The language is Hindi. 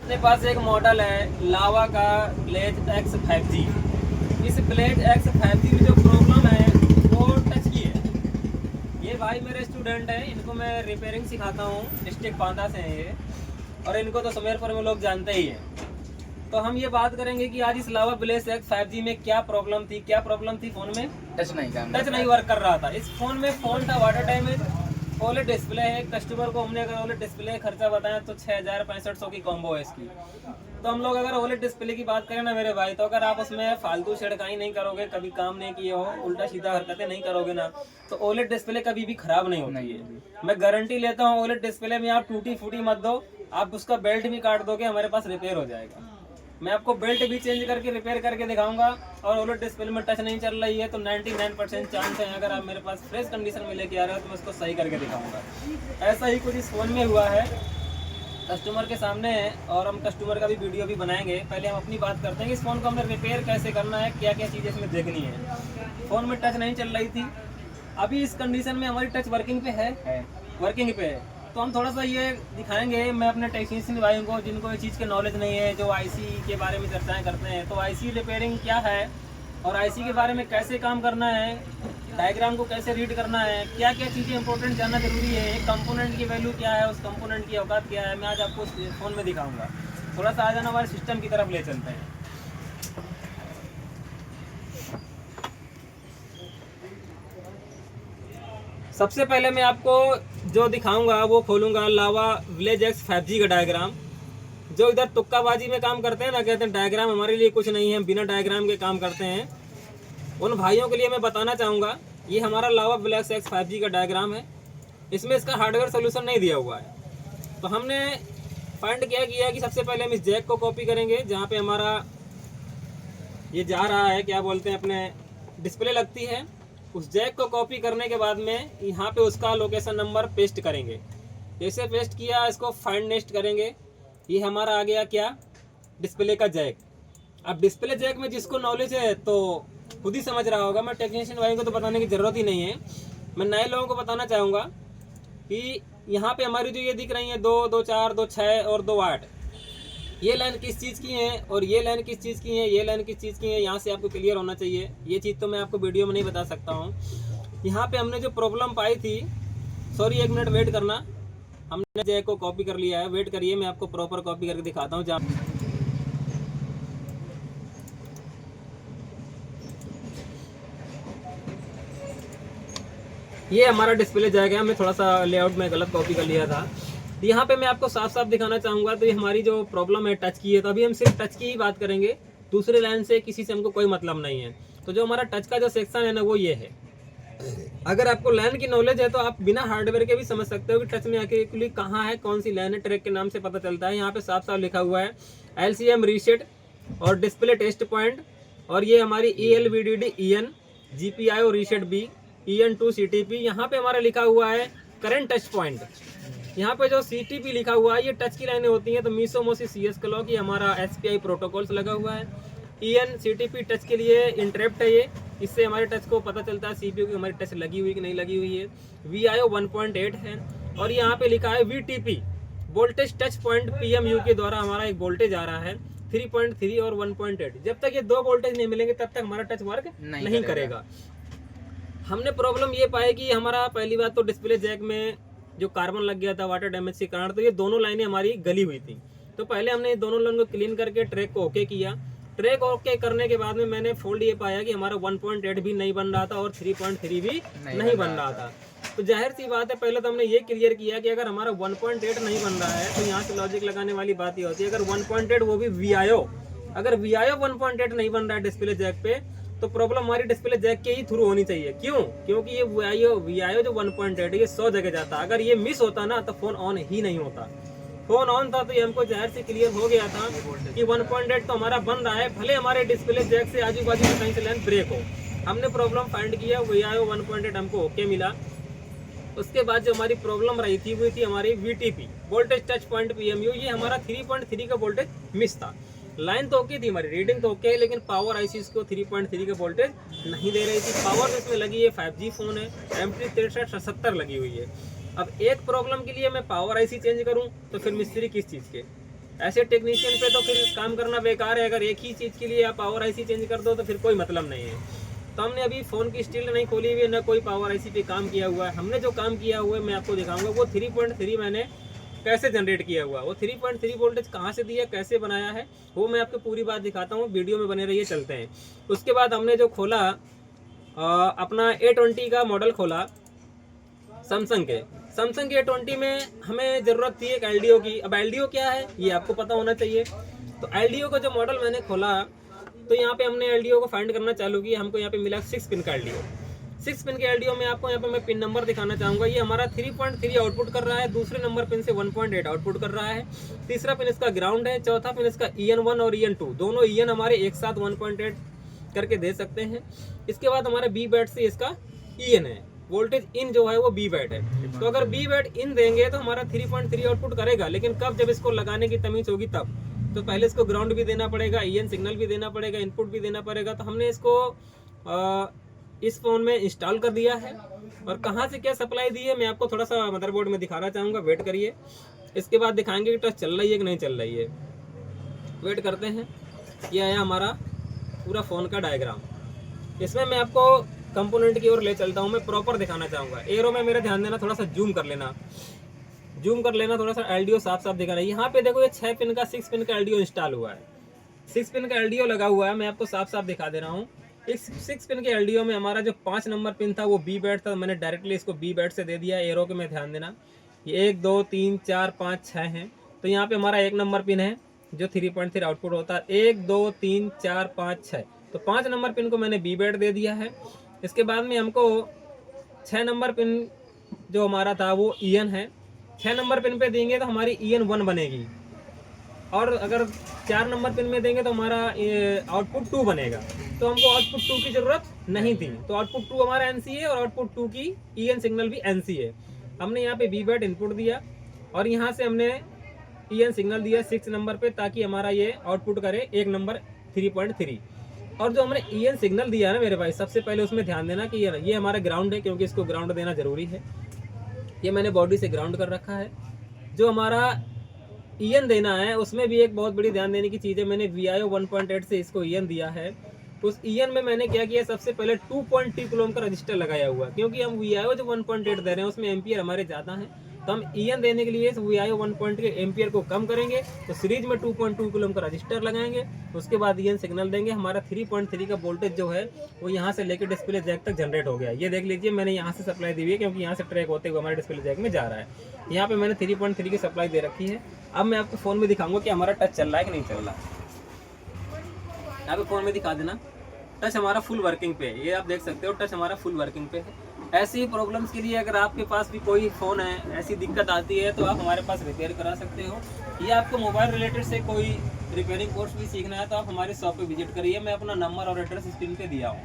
अपने पास एक मॉडल है लावा का ब्लेज एक्स 5G। इस ब्लेज एक्स 5G में जो प्रॉब्लम है वो टच की है। ये भाई मेरे स्टूडेंट हैं, इनको मैं रिपेयरिंग सिखाता हूँ, डिस्ट्रिक्ट बांदा से हैं ये, और इनको तो सुमेरपुर में लोग जानते ही हैं। तो हम ये बात करेंगे कि आज इस लावा ब्लेज एक्स 5G में क्या प्रॉब्लम थी फ़ोन में। टच नहीं वर्क कर रहा था। इस फ़ोन में फ़ोन था वाटर डैमेज, ओलेड डिस्प्ले है। कस्टमर को हमने अगर ओलेड डिस्प्ले खर्चा बताया तो 6,6500 की कॉम्बो है इसकी। तो हम लोग अगर ओलेड डिस्प्ले की बात करें ना मेरे भाई, तो अगर आप उसमें फालतू छिड़काई नहीं करोगे, कभी काम नहीं किए हो, उल्टा सीधा हरकतें नहीं करोगे ना, तो ओलेड डिस्प्ले कभी भी खराब नहीं होती है। मैं गारंटी लेता हूँ ओलेड डिस्प्ले में आप टूटी फूटी मत दो, आप उसका बेल्ट भी काट दोगे, हमारे पास रिपेयर हो जाएगा। मैं आपको बेल्ट भी चेंज करके रिपेयर करके दिखाऊंगा। और ओलेड डिस्प्ले में टच नहीं चल रही है तो 99% चांस है, अगर आप मेरे पास फ्रेश कंडीशन में लेके आ रहे हो तो मैं उसको सही करके दिखाऊंगा। ऐसा ही कुछ इस फ़ोन में हुआ है, कस्टमर के सामने है, और हम कस्टमर का भी वीडियो भी बनाएंगे। पहले हम अपनी बात करते हैं कि इस फ़ोन को हमें रिपेयर कैसे करना है, क्या क्या चीज़ें इसमें देखनी है। फ़ोन में टच नहीं चल रही थी, अभी इस कंडीशन में हमारी टच वर्किंग पे है, वर्किंग पे है। तो हम थोड़ा सा ये दिखाएंगे, मैं अपने टेक्नीशियन भाइयों को जिनको इस चीज़ के नॉलेज नहीं है, जो आईसी के बारे में चर्चाएं करते हैं, तो आईसी रिपेयरिंग क्या है और आईसी के बारे में कैसे काम करना है, डायग्राम को कैसे रीड करना है, क्या क्या चीज़ें इंपॉर्टेंट जानना जरूरी है, एक कंपोनेंट की वैल्यू क्या है, उस कंपोनेंट की औकात क्या है, मैं आज आपको फ़ोन में दिखाऊँगा। थोड़ा सा आ जाना, हमारे सिस्टम की तरफ ले चलते हैं। सबसे पहले मैं आपको जो दिखाऊंगा वो खोलूंगा लावा ब्लेज एक्स 5G का डायग्राम। जो इधर तुक्काबाजी में काम करते हैं ना, कहते हैं डायग्राम हमारे लिए कुछ नहीं है, बिना डायग्राम के काम करते हैं, उन भाइयों के लिए मैं बताना चाहूँगा ये हमारा लावा ब्लेज एक्स 5G का डायग्राम है। इसमें इसका हार्डवेयर सोल्यूशन नहीं दिया हुआ है। तो हमने फाइंड क्या किया कि सबसे पहले हम इस जैक को कॉपी करेंगे, जहाँ पे हमारा ये जा रहा है, क्या बोलते हैं, अपने डिस्प्ले लगती है। उस जैक को कॉपी करने के बाद में यहाँ पे उसका लोकेशन नंबर पेस्ट करेंगे। जैसे पेस्ट किया, इसको फाइंड नेक्स्ट करेंगे। ये हमारा आ गया क्या, डिस्प्ले का जैक। अब डिस्प्ले जैक में जिसको नॉलेज है तो खुद ही समझ रहा होगा, मैं टेक्नीशियन भाई को तो बताने की ज़रूरत ही नहीं है। मैं नए लोगों को बताना चाहूँगा कि यहाँ पे हमारी जो ये दिख रही है 2, 2, 4, 2, 6 और 2, 8, ये लाइन किस चीज़ की है और ये लाइन किस चीज़ की है, ये लाइन किस चीज़ की है, यहाँ से आपको क्लियर होना चाहिए। ये चीज़ तो मैं आपको वीडियो में नहीं बता सकता हूँ। यहाँ पे हमने जो प्रॉब्लम पाई थी, सॉरी 1 मिनट वेट करना, हमने जैक को कॉपी कर लिया है, वेट करिए, मैं आपको प्रॉपर कॉपी करके दिखाता हूँ। जहाँ ये हमारा डिस्प्ले जैक है, हमें थोड़ा सा लेआउट में गलत कॉपी कर लिया था। यहाँ पे मैं आपको साफ साफ दिखाना चाहूँगा। तो ये हमारी जो प्रॉब्लम है टच की है, तो अभी हम सिर्फ टच की ही बात करेंगे, दूसरे लाइन से किसी से हमको कोई मतलब नहीं है। तो जो हमारा टच का जो सेक्शन है ना, वो ये है। अगर आपको लाइन की नॉलेज है तो आप बिना हार्डवेयर के भी समझ सकते हो कि टच में एक्चुअली कहाँ है, कौन सी लाइन है, ट्रैक के नाम से पता चलता है। यहाँ पे साफ साफ लिखा हुआ है LCM रीसेट और डिस्प्ले टेस्ट पॉइंट, और ये हमारी ELVDD EN GPIO reset B EN2 CTP। यहाँ पे हमारा लिखा हुआ है करंट टच पॉइंट। यहाँ पे जो CTP लिखा हुआ है, ये टच की लाइनें होती हैं। तो मीसो मोसी CS क्लॉक, ये हमारा SPI प्रोटोकॉल्स लगा हुआ है। EN CTP टच के लिए इंटरप्ट है ये, इससे हमारे टच को पता चलता है CPU की हमारी टच लगी हुई कि नहीं लगी हुई है। VIO 1.8 है, और यहाँ पे लिखा है VTP voltage touch point PMU के द्वारा हमारा एक वोल्टेज आ रहा है 3.3 और 1.8। जब तक ये 2 वोल्टेज नहीं मिलेंगे तब तक हमारा टच वर्क नहीं करेगा। हमने प्रॉब्लम ये पाई कि हमारा पहली बात तो डिस्प्ले जैक में जो कार्बन लग गया था वाटर डैमेज के कारण, तो ये दोनों लाइनें हमारी गली हुई थी। तो पहले हमने ये दोनों लाइन को क्लीन करके ट्रैक को ओके किया। ट्रैक ओके करने के बाद में मैंने फोल्ड ये पाया कि हमारा 1.8 भी नहीं बन रहा था और 3.3 भी नहीं बन रहा था। तो जाहिर सी बात है, पहले तो हमने ये क्लियर किया कि अगर हमारा 1.8 नहीं बन रहा है तो यहाँ से लॉजिक लगाने वाली बात ये होती है, अगर 1.8 वो भी VIO, अगर VIO 1.8 नहीं बन रहा है डिस्प्ले जैक पे, तो प्रॉब्लम हमारी डिस्प्ले जैक के ही थ्रू होनी चाहिए। क्यों? क्योंकि ये VIO जो 1.8 है ये 100 जगह जाता। अगर ये मिस होता ना तो फोन ऑन ही नहीं होता। फोन ऑन था तो ये हमको जाहिर से क्लियर हो गया था कि 1.8 तो हमारा बन रहा है, भले हमारे डिस्प्ले जैक से आजू बाजू में कहीं से लाइन ब्रेक हो। हमने प्रॉब्लम फाइंड किया, VIO 1.8 हमको ओके मिला। उसके बाद जो हमारी प्रॉब्लम रही थी वो थी हमारी VTP voltage touch point PMU, ये हमारा 3.3 का वोल्टेज मिस था। लाइन तो ओके थी, हमारी रीडिंग तो ओके है, लेकिन पावर आईसी इसको 3.3 का वोल्टेज नहीं दे रही थी। पावर इसमें लगी है, 5G फोन है, MP 6370 लगी हुई है। अब एक प्रॉब्लम के लिए मैं पावर आईसी चेंज करूं तो फिर मिस्त्री किस चीज़ के, ऐसे टेक्नीशियन पे तो फिर काम करना बेकार है। अगर एक ही चीज़ के लिए आप पावर आईसी चेंज कर दो तो फिर कोई मतलब नहीं है। तो हमने अभी फ़ोन की स्टील नहीं खोली हुई है, ना कोई पावर आईसी पे काम किया हुआ है। हमने जो काम किया हुआ है मैं आपको दिखाऊंगा, वो 3.3 मैंने कैसे जनरेट किया हुआ, वो 3.3 वोल्टेज कहाँ से दिया, कैसे बनाया है, वो मैं आपको पूरी बात दिखाता हूँ। वीडियो में बने रहिए, चलते हैं। उसके बाद हमने जो खोला अपना A20 का मॉडल खोला सैमसंग के A20 में हमें ज़रूरत थी एक LDO की। अब LDO क्या है ये आपको पता होना चाहिए। तो LDO का जो मॉडल मैंने खोला तो यहाँ पे हमने LDO को फाइंड करना चालू किया। हमको यहाँ पे मिला 6 पिन का LDO। 6 पिन के LDO में आपको यहाँ पे मैं पिन नंबर दिखाना चाहूँगा। ये हमारा 3.3 आउटपुट कर रहा है, दूसरे नंबर पिन से 1.8 आउटपुट कर रहा है, तीसरा पिन इसका ग्राउंड है, चौथा पिन इसका EN1 और EN2, दोनों EN हमारे एक साथ 1.8 करके दे सकते हैं। इसके बाद हमारे B बैट से इसका EN है, वोल्टेज इन जो है वो B बैट है। तो अगर B बैट इन देंगे तो हमारा 3.3 आउटपुट करेगा, लेकिन कब, जब इसको लगाने की तमीज़ होगी तब। तो पहले इसको ग्राउंड भी देना पड़ेगा, EN सिग्नल भी देना पड़ेगा, इनपुट भी देना पड़ेगा। तो हमने इसको इस फ़ोन में इंस्टॉल कर दिया है। और कहाँ से क्या सप्लाई दी है मैं आपको थोड़ा सा मदरबोर्ड में दिखाना चाहूँगा, वेट करिए। इसके बाद दिखाएंगे कि टच चल रही है कि नहीं चल रही है, वेट करते हैं। ये आया हमारा पूरा फ़ोन का डायग्राम। इसमें मैं आपको कंपोनेंट की ओर ले चलता हूँ, मैं प्रॉपर दिखाना चाहूँगा। एरो में मेरा ध्यान देना, थोड़ा सा जूम कर लेना, थोड़ा सा LDO साफ साफ दिखा रहा है। यहाँ पे देखो ये 6 पिन का 6 पिन का LDO इंस्टॉल हुआ है, 6 पिन का LDO लगा हुआ है। मैं आपको साफ साफ दिखा दे रहा हूँ। इस 6 पिन के LDO में हमारा जो 5 नंबर पिन था वो B बैट था, मैंने डायरेक्टली इसको B बैट से दे दिया। एरो के में ध्यान देना, ये 1 2 3 4 5 6 हैं। तो यहाँ पे हमारा 1 नंबर पिन है जो 3.3 आउटपुट होता है, 1 2 3 4 5 6। तो 5 नंबर पिन को मैंने B बैट दे दिया है। इसके बाद में हमको 6 नंबर पिन जो हमारा था वो EN है, 6 नंबर पिन पे देंगे तो हमारी EN1 बनेगी। और अगर 4 नंबर पिन में देंगे तो हमारा आउटपुट 2 बनेगा। तो हमको आउटपुट 2 की ज़रूरत नहीं थी, तो आउटपुट 2 हमारा NC है और आउटपुट 2 की EN सिग्नल भी NC है। हमने यहाँ पे B बैट इनपुट दिया और यहाँ से हमने EN सिग्नल दिया 6 नंबर पे, ताकि हमारा ये आउटपुट करे 1 नंबर 3.3। और जो हमने EN सिग्नल दिया ना मेरे भाई, सबसे पहले उसमें ध्यान देना कि ये हमारा ग्राउंड है, क्योंकि इसको ग्राउंड देना ज़रूरी है। ये मैंने बॉडी से ग्राउंड कर रखा है। जो हमारा EN देना है उसमें भी एक बहुत बड़ी ध्यान देने की चीज़ है। मैंने VIO 1.8 से इसको EN दिया है। उस EN में मैंने क्या किया, सबसे पहले 2.2 किलो ओम का रजिस्टर लगाया हुआ है, क्योंकि हम VIO जो 1.8 दे रहे हैं उसमें एम्पियर हमारे ज़्यादा हैं। तो हम EN देने के लिए VIO 1.8 के एम्पियर को कम करेंगे, तो सीरीज में 2.2 किलो ओम का रजिस्टर लगाएंगे। उसके बाद EN सिग्नल देंगे। हमारा 3.3 का वोल्टेज जो है वो यहाँ से लेकर डिस्प्ले जैक तक जनरेट हो गया। ये देख लीजिए, मैंने यहाँ से सप्लाई दी हुई है, क्योंकि यहाँ से ट्रैक होते हुए हमारे डिस्प्ले जैक में जा रहा है। यहाँ पे मैंने 3.3 की सप्लाई दे रखी है। अब मैं आपको फ़ोन में दिखाऊंगा कि हमारा टच चल रहा है कि नहीं चल रहा। यहाँ पे फ़ोन में दिखा देना, टच हमारा फुल वर्किंग पे है। ये आप देख सकते हो, टच हमारा फुल वर्किंग पे है। ऐसी प्रॉब्लम्स के लिए अगर आपके पास भी कोई फ़ोन है, ऐसी दिक्कत आती है, तो आप हमारे पास रिपेयर करा सकते हो। या आपको मोबाइल रिलेटेड से कोई रिपेयरिंग कोर्स भी सीखना है तो आप हमारे शॉप पे विजिट करिए। मैं अपना नंबर और एड्रेस स्क्रीन पे दिया हूँ।